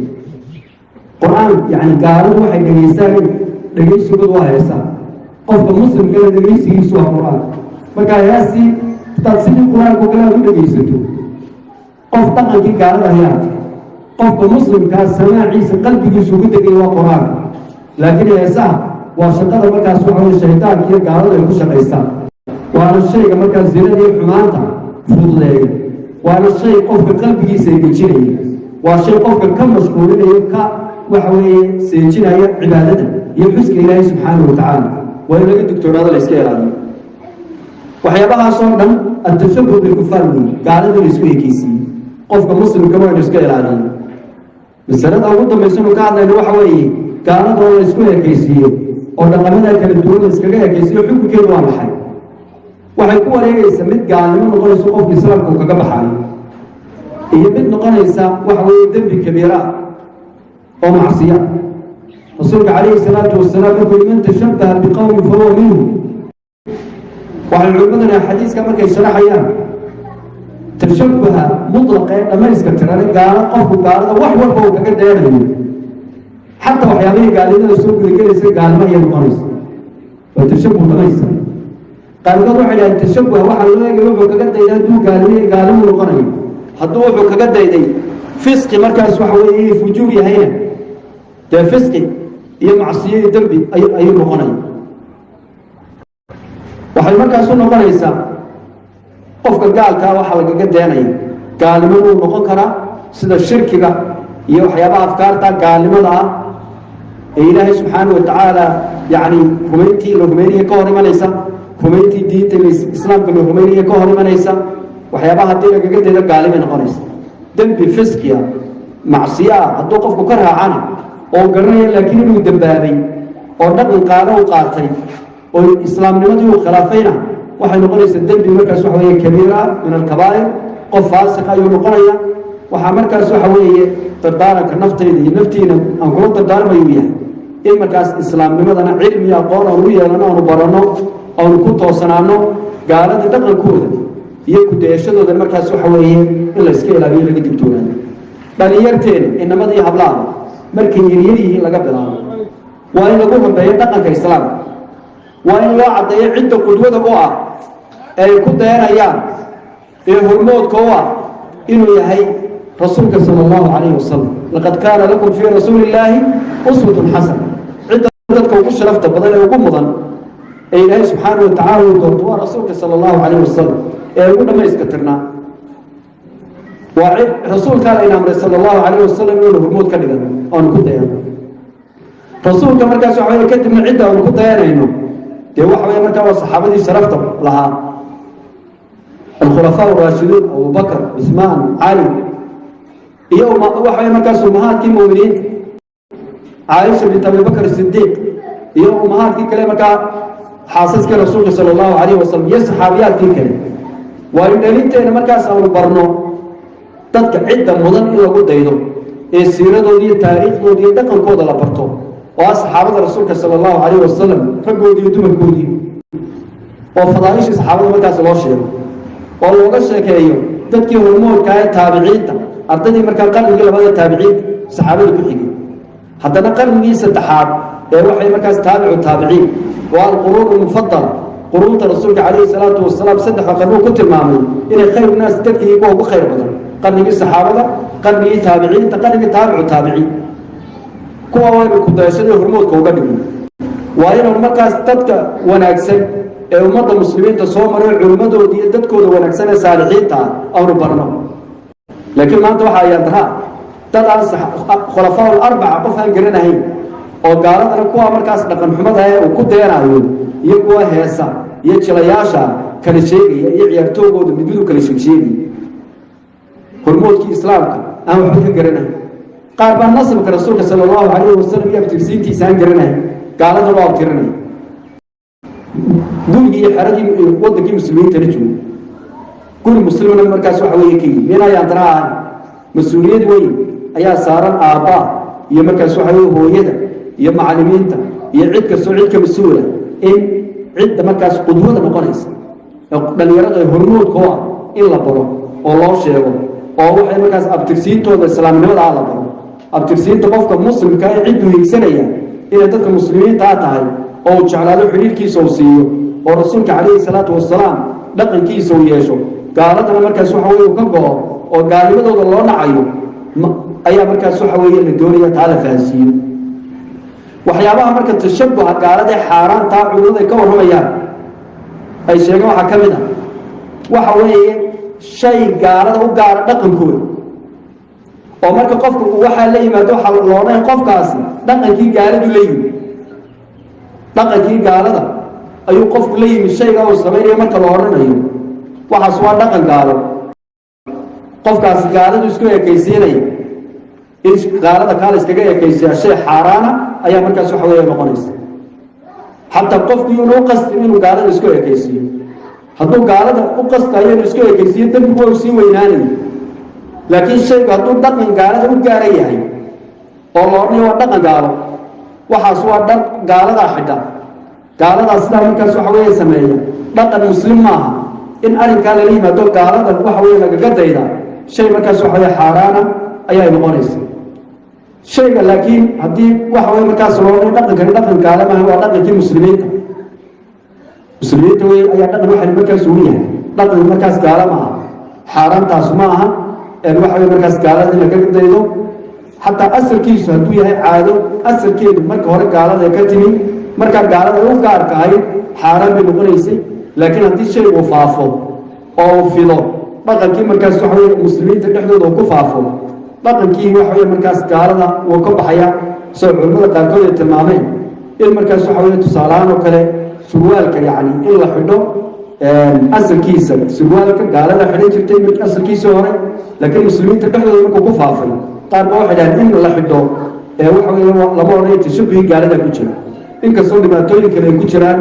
qur-aan yacni gaaladu waxay dhegeystaan dhegeysigooda waa heesaa qofka muslimkana dhegeysigiisu waa qur-aan marka heestii hadaad sidii qur-aanka kale aad u dhegeysato qof dhaqankii gaalada hayaa qofka muslimkaa samaaciisa qalbigiisu ugu degay waa qur-aanka laakiin heesaha waa shaqada markaas waxa weye shaydaanka iyo gaalada ay ku shaqaystaan waana shayga markaas zinada iyo xumaanta fududeeya waana shay qofka qalbigiisa ay dejinaya waa shay qofka ka mashquulinayo ka waxa weeye seejinaya cibaadada iyo xuska ilaahay subxaanahu wa tacaala waa in laga digtoonaado la iska ilaaliyo waxyaabahaasoo dhan atashabuh bilkufaar weeye gaalada la isku ekeysiiyey qofka muslimka waa inu iska ilaaliyo masalada ugu dambaysanu ka hadlayno waxa weeye gaalada oo la isku ekeysiiyo oo dhaqamada kala duwan la iskaga ekeysiiyo xukunkeedu waa maxay waxay ku wareegaysa mid gaalnimo noqonayso qofka islaamka uu kaga baxaayo iyo mid noqonaysa waxa weeye dembi kabiira oo macsiya رسولك عليه الصلاة والسلام يقول من تشبه بقوم فهو منهم. وعلى العلماء حديث كما كان يشرح أيام تشبه مطلقا لما يسكتر أنا قال قف قال وحوه فوق كده يعني حتى وحيامين قال لنا السوق اللي كده يصير قال ما هي المقارنة والتشبه ما يصير قال قالوا على التشبه واحد لا يقولوا كده إذا دو قال لي قالوا المقارنة حطوه كده إذا فسق مركز وحوي فجوري هنا ده فسق هي معصية ذنبي أي المقارنة waxay markaas u noqonaysaa qofka gaalka waxa laga deenay gaalnimadu noqon kara sida shirkiga iyo waxyaabaha afkaarta gaalnimada ah ee Ilaahay subhanahu wa ta'ala yaani rumayntii rumayniye ka hor imanaysa rumayntii diinta islaamka rumayniye ka hor imanaysa waxyaabaha hadii laga deedo gaalnimo noqonaysa dambi fisqiya macsiya hadduu qofku ka raacana oo garanaya laakiin inuu dambaabay oo dhaqan qaado u qaatay والإسلام نمدي وخلافينا واحد نقول يسدد بمركز وحوية كبيرة من الكبائر قف فاسق أيوة نقوليا وحمركز وحوية تدارك نفتي نفتينا أنقول تدار ما يبيع إيه مركز إسلام نمدنا علم يا قول أو رؤيا لنا أو نبرنا أو نكون وصنعنا قال هذا دقن كود يكود يشد هذا المركز وحوية إلا سكيل أبيه اللي جبتونا بل يرتين إنما دي حبلان مركز يريه لقبلان وإن نقولهم بين دقن كإسلام وإن لا عدي عند قدوة قوة أي كنت هنا أيام في هرمود قوة إنه يهي رسولك صلى الله عليه وسلم لقد كان لكم في رسول الله أسوة حسنة عدة وقش رفت بدل وقم مضن أي الله سبحانه وتعالى وقوة رسولك صلى الله عليه وسلم يقول ما يسكترنا ورسول كان إلى أمر صلى الله عليه وسلم يقول هرمود كذا أو كنت هنا رسول كما كان سبحانه كتب من عدة وكنت هنا إنه دي waxa markaa saxaabadii sharafta lahaa الخلفاء الراشدون أبو بكر عثمان علي iyo waxa markaa sumahaadkii muuminiin عائشة بنت أبي بكر الصديق iyo umahaadkii kale markaa xaasaskii rasuulka sallallahu alayhi wasallam iyo saxaabiyaadkii kale waa in dhalinteena markaas aan barno dadka cidda mudan in lagu daydo ee siiradoodii iyo taariikhdoodii iyo dhaqankooda la barto وصحابة رسولك صلى الله عليه وسلم فقودي ودوم قودي وفضائش صحابة مركز الله شيء والله قشة كأيو تذكي هرمون كاية تابعين أرتدي مركز قلب يقول هذا تابعين صحابة الكحيل حتى نقل من ستحاب وحي مركز تابع التابعين والقرون المفضلة قرون رسولك عليه الصلاة والسلام صدق قالوا كنت المعمول إن خير الناس تذكي هو خير بدر قلب الصحابة قلب تابعين تقلب تابع التابعين kuwa way ku daashada hormoodka uga dhigay waa inuu markaas dadka wanaagsan ee ummadda muslimiinta soo maray culimadoodii iyo dadkooda wanaagsan ee saalixiinta ah oo barno laakiin maanta waxa ay tahay dad aan khulafaa al-arba'a qof aan garanahay oo gaaladana kuwa markaas dhaqan xumada ay ku deerayo iyo kuwa heesa iyo jilayaasha kala sheegaya iyo ciyaartoogooda mididu kala sheegay hormoodkii islaamka aan waxba ka garanahay قال بان نصبك رسولك صلى الله عليه وسلم يبتر سينتي سان قرنه قال هذا الله قرنه قولي حرجي ودكي مسلمين ترجو كل مسلم من مركز وحوي كي مين يا ترى مسؤوليه وين ايا صارن اباء يا مركز وحوي هويده يا معلمينته يا عيدك سعيدك مسؤوله ان عيد مركز قدوه نقونيس دليرada hormood ko in la baro oo loo sheego oo waxay markaas abtirsiintooda islaamnimada la baro abtirsiinta qofka muslimka ay cid hiigsanaya inay dadka muslimiinta tahay oo jeclaado xiriirkiisa oo siiyo oo rasuulka kaleey salaatu wassalaam dhaqankiisa oo yeesho gaaladana markaas waxa weeye ka go'o oo gaalimadooda loo nacayo ayaa markaas waxa weeye la doonaya taala faasiyo waxyaabaha marka tashabbuha gaalada xaaraanta culimada ka warramayaan ay sheegaan waxa kamid ah waxa weeye shay gaalada u gaar dhaqankooda oo marka qofku waxa la yimaado waxa loo leeyahay qofkaasi dhaqankii gaaladu leeyahay dhaqankii gaalada ayuu qofku la yimid shayga uu sameeyo marka la oranayo waxa soo dhaqan gaalo qofkaasi gaaladu isku ekaysiinay in gaalada kale iskaga ekaysiya shay xaraana ayaa markaas waxa weeye noqonaysa hatta qofku inuu qasdo inuu gaalada isku ekaysiyo hadduu gaalada u qastayo inuu isku ekaysiyo dambigu uu sii weynaanayo laakiin shayga hadduu dhaqan gaalada u gaaran yahay oo loo oranayo waa dhaqan gaalo waxaas waa dhar gaaladaa xidha gaaladaa sidaa markaas waxa weeye sameeya dhaqan muslim maaha in arrinkaa lala yimaado gaaladan waxa weeye lagaga dayda shay markaas waxa weeye xaaraana ayay noqonaysa shayga laakiin haddii waxa weeye markaas loo dhaqankani dhaqan gaala maaha waa dhaqankii muslimiinta wey ayaa dhaqan waxay markaas ugu yahay dhaqan markaas gaala maaha xaaraantaas ma aha waxa weeye markaas gaalada in lagaga daydo حتى أصل كيس هدوء هاي عادو أصل كيس مرك هورك قالة ذكرتني مرك قالة وقار كهاي حرام بنقوليسي لكن هذا الشيء وفافو أو فيلو بقى كي مركز سحوي مسلمين تحدث وكفافو بقى كي وحوي مركز قالة وكب حياة سبع المرة كل تمامين المركز سحوي تصالان وكله سوالك يعني إلا حدو أصل كيس سوالك قالة حدو جبتين من أصل كيس هوري لكن المسلمين تحدث وكفافو qaar baa waxay dhahaan in la xidho waxa weeye lama odhanaya tashabuhi gaalada ku jira inkastoo dhibaatooyin kale ay ku jiraan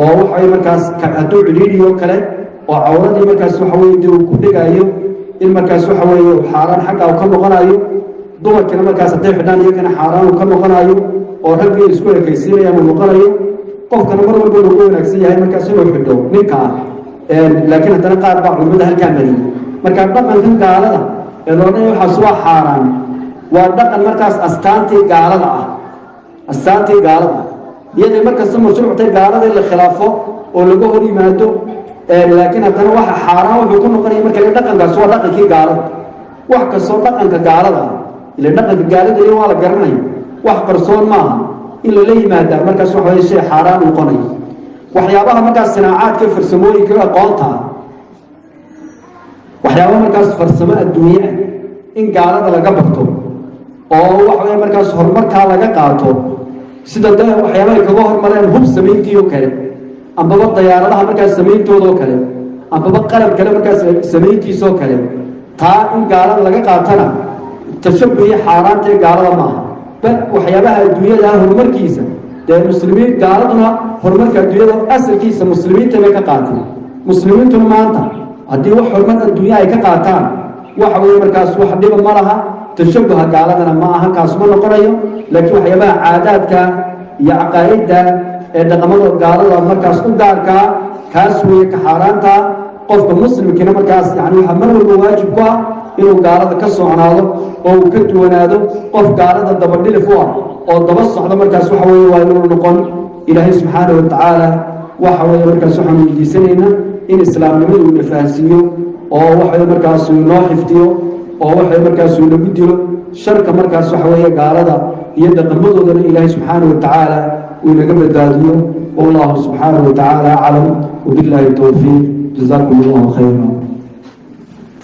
oo waxa weeye markaas hadduu cidhiidhiyo kale oo cawradii markaas waxa weeye dee uu ku dhigayo in markaas waxa weeye xaaraan xagga uu ka noqonayo dumarkana markaas hadday xidhaan iyagana xaaraan uu ka noqonayo oo raggii isku ekaysiinayaan uu noqonayo qofkana mar walba lagu wanaagsan yahay markaas inuu xidho ninka laakiin haddana qaar baa culimada halkaa mariyay marka dhaqankan gaalada ee loodhanaya waxaas waa xaaraan ودقن مركز أستانتي قالة يعني مركز مشروع تي قالة اللي خلافه ولقوه لي ماتوا لكن هذا واحد حرام وبيكون قريب مركز دقن قال سوى دقن كي قالة واحد كسر دقن كقالة اللي دقن كقالة اللي هو على قرني واحد برسول ما إلا ليه ماذا مركز واحد شيء حرام وقني وحيابها مركز صناعات كيف رسموه كذا قاطع وحيابها مركز فرسماء الدنيا إن قالة لا قبضته oo waxa weeye markaas horumarka laga qaato sida waxyaabaha kaga hormareen hub sameeyay kale ambaba diyaaradaha markaas sameeytoodo kale ambaba qalab kale markaas sameeytiisoo kale taa in gaalada laga qaatana tashabuhi xaaraanta gaalada ma bal waxyaabaha adduunyada horumarkiisa ee muslimiin gaaladuna horumarka adduunyada asalkiisa muslimiinta bay ka qaataan muslimiintu maanta haddii wax horumar adduunya ay ka qaataan waxa weeye markaas wax dhib ma laha تشبه قالنا ما هم كاسمنا قرية لكن وحيبها عاداتك يا عقائدك دقمنا قالنا مركز قدارك كاسوي كحارانتا قف مسلم كنا مركز يعني حمل الواجب إنه قالنا كسر عناده أو كتو وناده قف قالنا الدبردل فوق أو الدبص على مركز وحوي وينور نقول إلهي سبحانه وتعالى وحوي مركز وحنا يجي سنينا إن الإسلام نمد ونفاسيه أو وحوي مركز ونوحفتيه oo waxay markaas uu lagu dilo sharka markaas waxa weeye gaalada iyo dhaqamadooda Ilaahay subhanahu wa ta'ala uu naga badbaadiyo wallahu subhanahu wa ta'ala a'lam wa billahi tawfiq jazakumullahu khayran